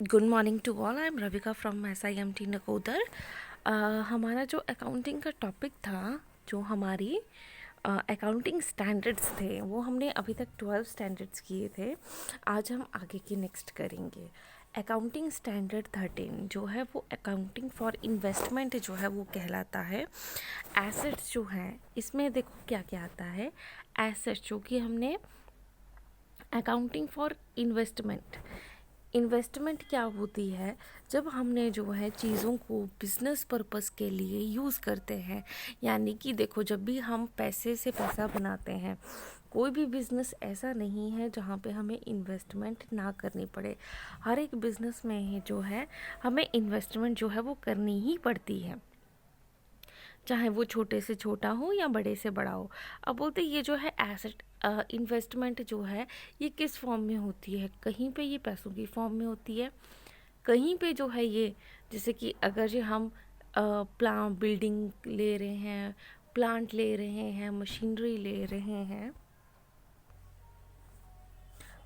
Good morning to all. I am Ravika from SIMT Nakodar. हमारा जो accounting का टॉपिक था, जो हमारी अकाउंटिंग स्टैंडर्ड्स थे, वो हमने अभी तक 12 स्टैंडर्ड्स किए थे। आज हम आगे की नेक्स्ट करेंगे। अकाउंटिंग स्टैंडर्ड 13 जो है वो अकाउंटिंग फॉर इन्वेस्टमेंट जो है वो कहलाता है। एसेट्स जो हैं इसमें देखो क्या क्या आता है। एसेट्स जो कि हमने अकाउंटिंग फॉर इन्वेस्टमेंट, इन्वेस्टमेंट क्या होती है, जब हमने जो है चीज़ों को बिजनेस पर्पस के लिए यूज़ करते हैं। यानी कि देखो, जब भी हम पैसे से पैसा बनाते हैं, कोई भी बिज़नेस ऐसा नहीं है जहाँ पे हमें इन्वेस्टमेंट ना करनी पड़े। हर एक बिज़नेस में ही जो है हमें इन्वेस्टमेंट जो है वो करनी ही पड़ती है, चाहे वो छोटे से छोटा हो या बड़े से बड़ा हो। अब बोलते ये जो है एसेट इन्वेस्टमेंट जो है ये किस फॉर्म में होती है। कहीं पे ये पैसों की फॉर्म में होती है, कहीं पे जो है ये, जैसे कि अगर ये हम प्लांट बिल्डिंग ले रहे हैं, प्लांट ले रहे हैं, मशीनरी ले रहे हैं,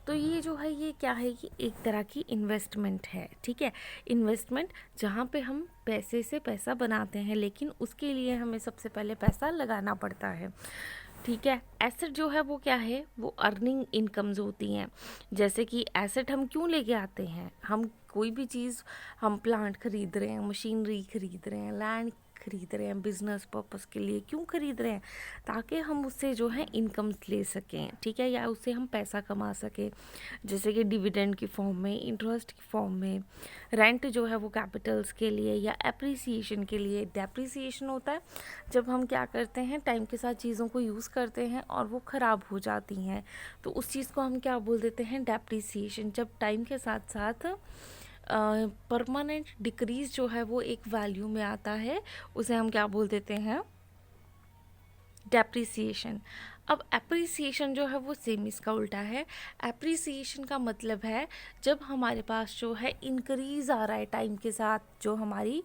तो ये जो है ये क्या है कि एक तरह की इन्वेस्टमेंट है। ठीक है, इन्वेस्टमेंट जहाँ पे हम पैसे से पैसा बनाते हैं, लेकिन उसके लिए हमें सबसे पहले पैसा लगाना पड़ता है। ठीक है, एसेट जो है वो क्या है, वो अर्निंग इनकम्स होती हैं। जैसे कि एसेट हम क्यों लेके आते हैं, हम कोई भी चीज़, हम प्लांट खरीद रहे हैं, मशीनरी खरीद रहे हैं, लैंड खरीद रहे हैं, बिजनेस पर्पस के लिए क्यों खरीद रहे हैं, ताकि हम उससे जो है इनकम्स ले सकें। ठीक है, या उससे हम पैसा कमा सकें, जैसे कि डिविडेंड की फॉर्म में, इंटरेस्ट की फॉर्म में। रेंट जो है वो कैपिटल्स के लिए, या एप्रिसिएशन के लिए। डेप्रिसिएशन होता है जब हम क्या करते हैं, टाइम के साथ चीज़ों को यूज़ करते हैं और वो ख़राब हो जाती हैं, तो उस चीज़ को हम क्या बोल देते हैं, डेप्रिसिएशन। जब टाइम के साथ साथ परमानेंट डिक्रीज जो है वो एक वैल्यू में आता है, उसे हम क्या बोल देते हैं, डेप्रिसिएशन। अब एप्रिसिएशन जो है वो सेम इसका उल्टा है। एप्रिसिएशन का मतलब है जब हमारे पास जो है इंक्रीज़ आ रहा है टाइम के साथ, जो हमारी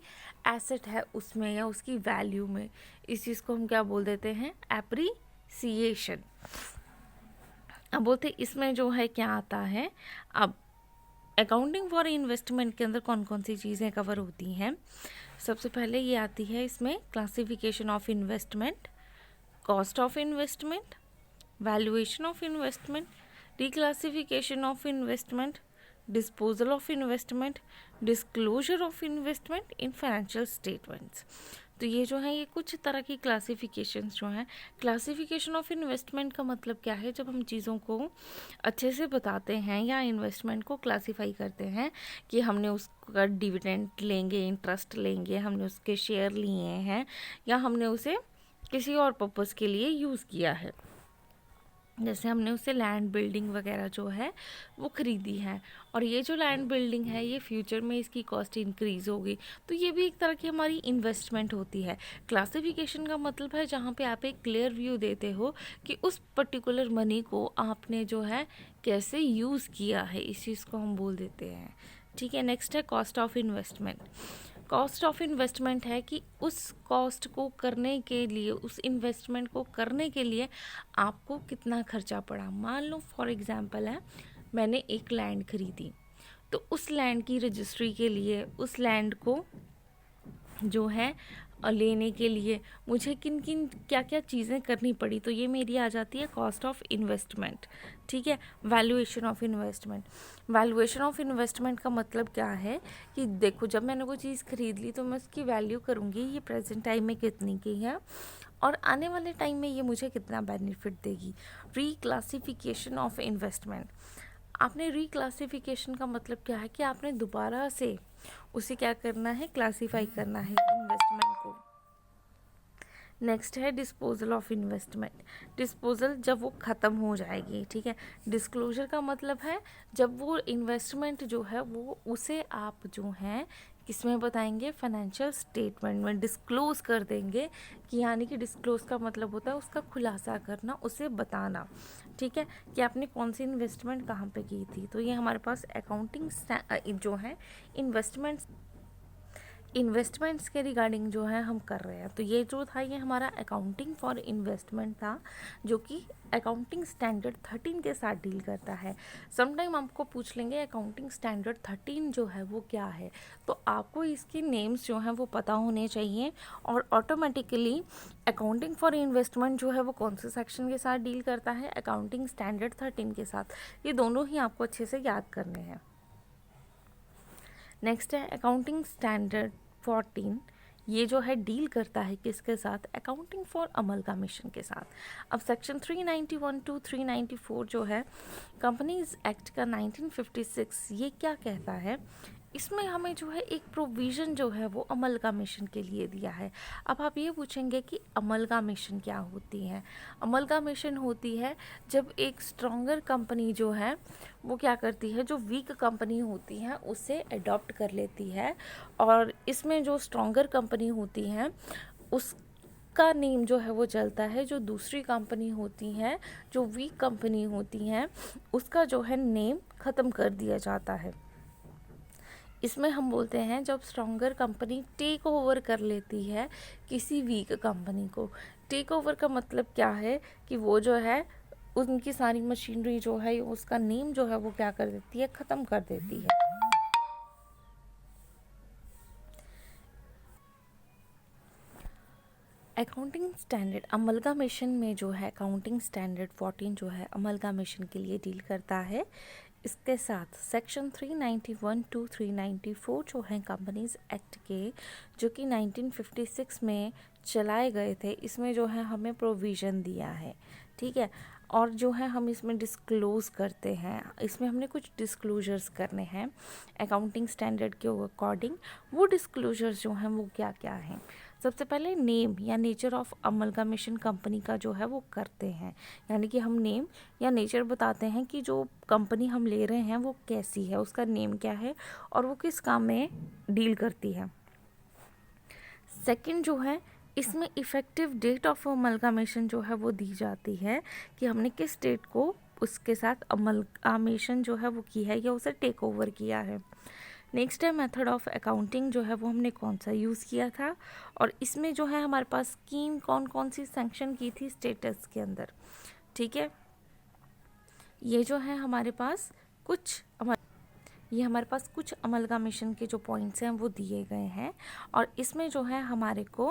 एसेट है उसमें या उसकी वैल्यू में, इस चीज़ को हम क्या बोल देते हैं, एप्रिसिएशन। अब बोलते इसमें जो है क्या आता है। अब अकाउंटिंग फॉर इन्वेस्टमेंट के अंदर कौन कौन सी चीज़ें कवर होती हैं। सबसे पहले ये आती है इसमें classification of investment, cost of investment, valuation of investment, reclassification of investment, disposal of investment, disclosure of investment in financial statements. तो ये जो है ये कुछ तरह की क्लासिफिकेशंस जो हैं। क्लासिफिकेशन ऑफ इन्वेस्टमेंट का मतलब क्या है, जब हम चीज़ों को अच्छे से बताते हैं या इन्वेस्टमेंट को क्लासिफाई करते हैं कि हमने उसका डिविडेंड लेंगे, इंटरेस्ट लेंगे, हमने उसके शेयर लिए हैं, या हमने उसे किसी और पर्पज़ के लिए यूज़ किया है। जैसे हमने उससे लैंड बिल्डिंग वगैरह जो है वो ख़रीदी है, और ये जो लैंड बिल्डिंग है ये फ्यूचर में इसकी कॉस्ट इंक्रीज़ होगी, तो ये भी एक तरह की हमारी इन्वेस्टमेंट होती है। क्लासिफिकेशन का मतलब है जहाँ पे आप एक क्लियर व्यू देते हो कि उस पर्टिकुलर मनी को आपने जो है कैसे यूज़ किया है, इस चीज़ को हम बोल देते हैं। ठीक है, नेक्स्ट है cost of investment. Cost of investment है कि उस कॉस्ट को करने के लिए, उस इन्वेस्टमेंट को करने के लिए आपको कितना खर्चा पड़ा। मान लो फॉर एग्जांपल है, मैंने एक लैंड खरीदी, तो उस लैंड की रजिस्ट्री के लिए, उस लैंड को जो है लेने के लिए मुझे किन किन क्या क्या चीज़ें करनी पड़ी, तो ये मेरी आ जाती है कॉस्ट ऑफ इन्वेस्टमेंट। ठीक है, valuation of investment. Valuation of investment का मतलब क्या है कि देखो, जब मैंने वो चीज़ खरीद ली तो मैं उसकी वैल्यू करूँगी ये प्रेजेंट टाइम में कितनी की है, और आने वाले टाइम में ये मुझे कितना बेनिफिट देगी। रीक्लासिफिकेशन ऑफ इन्वेस्टमेंट। आपने रिक्लासिफिकेशन का मतलब क्या है कि आपने दोबारा से उसे क्या करना है, क्लासिफाई करना है इन्वेस्टमेंट को। नेक्स्ट है डिस्पोजल ऑफ इन्वेस्टमेंट। डिस्पोजल जब वो ख़त्म हो जाएगी। ठीक है, डिस्क्लोजर का मतलब है जब वो इन्वेस्टमेंट जो है वो उसे आप जो है किस में बताएंगे, फाइनेंशियल स्टेटमेंट में डिस्क्लोज कर देंगे। कि यानी कि डिस्क्लोज का मतलब होता है उसका खुलासा करना, उसे बताना। ठीक है, कि आपने कौन सी इन्वेस्टमेंट कहाँ पे की थी। तो ये हमारे पास अकाउंटिंग जो है इन्वेस्टमेंट इन्वेस्टमेंट्स के रिगार्डिंग जो है हम कर रहे हैं। तो ये जो था ये हमारा अकाउंटिंग फॉर इन्वेस्टमेंट था, जो कि अकाउंटिंग स्टैंडर्ड 13 के साथ डील करता है। समटाइम आपको पूछ लेंगे अकाउंटिंग स्टैंडर्ड 13 जो है वो क्या है, तो आपको इसके नेम्स जो हैं वो पता होने चाहिए, और ऑटोमेटिकली अकाउंटिंग फॉर इन्वेस्टमेंट जो है वो कौन से सेक्शन के साथ डील करता है, अकाउंटिंग स्टैंडर्ड 13 के साथ। ये दोनों ही आपको अच्छे से याद करने हैं। नेक्स्ट है अकाउंटिंग स्टैंडर्ड 14। ये जो है डील करता है किसके साथ, अकाउंटिंग फॉर अमलगामेशन के साथ। अब सेक्शन 391 टू 394 जो है कंपनीज एक्ट का 1956, ये क्या कहता है, इसमें हमें जो है एक प्रोविज़न जो है वो अमलगामेशन के लिए दिया है। अब आप ये पूछेंगे कि अमलगामेशन क्या होती है। अमलगामेशन होती है जब एक स्ट्रॉन्गर कंपनी जो है वो क्या करती है, जो वीक कंपनी होती है उसे अडॉप्ट कर लेती है, और इसमें जो स्ट्रॉन्गर कंपनी होती है उसका नेम जो है वो चलता है, जो दूसरी कंपनी होती है, जो वीक कंपनी होती हैं, उसका जो है नेम ख़त्म कर दिया जाता है। इसमें हम बोलते हैं जब स्ट्रॉन्गर कंपनी टेक ओवर कर लेती है किसी वीक कंपनी को। टेक ओवर का मतलब क्या है कि वो जो है उनकी सारी मशीनरी जो है उसका नेम जो है वो क्या कर देती है, ख़त्म कर देती है। अकाउंटिंग स्टैंडर्ड अमलगामेशन में जो है अकाउंटिंग स्टैंडर्ड 14 जो है अमलगामेशन के लिए डील करता है। इसके साथ सेक्शन 391 टू 394 जो हैं कंपनीज एक्ट के, जो कि 1956 में चलाए गए थे, इसमें जो है हमें प्रोविज़न दिया है, ठीक है। और जो है हम इसमें डिस्क्लोज़ करते हैं, इसमें हमने कुछ डिस्क्लोजर्स करने हैं अकाउंटिंग स्टैंडर्ड के अकॉर्डिंग। वो डिस्क्लोजर्स जो हैं वो क्या क्या हैं, सबसे पहले नेम या नेचर ऑफ अमलगामेशन कंपनी का जो है वो करते हैं, यानी कि हम नेम या नेचर बताते हैं कि जो कंपनी हम ले रहे हैं वो कैसी है, उसका नेम क्या है और वो किस काम में डील करती है। सेकंड जो है इसमें इफ़ेक्टिव डेट ऑफ अमलगामेशन जो है वो दी जाती है कि हमने किस डेट को उसके साथ अमलगामेशन जो है वो की है या उसे टेक ओवर किया है। नेक्स्ट है मेथड ऑफ अकाउंटिंग जो है वो हमने कौन सा यूज़ किया था, और इसमें जो है हमारे पास स्कीम कौन कौन सी सैंक्शन की थी स्टेटस के अंदर, ठीक है। ये जो है हमारे पास कुछ अमलगामेशन के जो पॉइंट्स हैं वो दिए गए हैं, और इसमें जो है हमारे को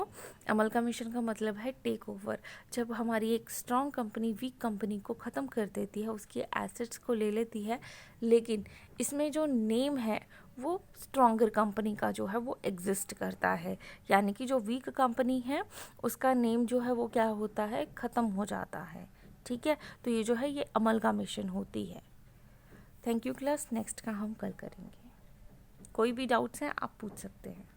अमलगामेशन का मतलब है टेक ओवर। जब हमारी एक स्ट्रॉन्ग कंपनी वीक कंपनी को ख़त्म कर देती है, उसकी एसेट्स को ले लेती है, लेकिन इसमें जो नेम है वो स्ट्रॉन्गर कंपनी का जो है वो एग्जिस्ट करता है, यानी कि जो वीक कंपनी है उसका नेम जो है वो क्या होता है, ख़त्म हो जाता है, ठीक है। तो ये जो है ये अमलगामेशन होती है। थैंक यू क्लास, नेक्स्ट का हम कल करेंगे। कोई भी डाउट्स हैं आप पूछ सकते हैं।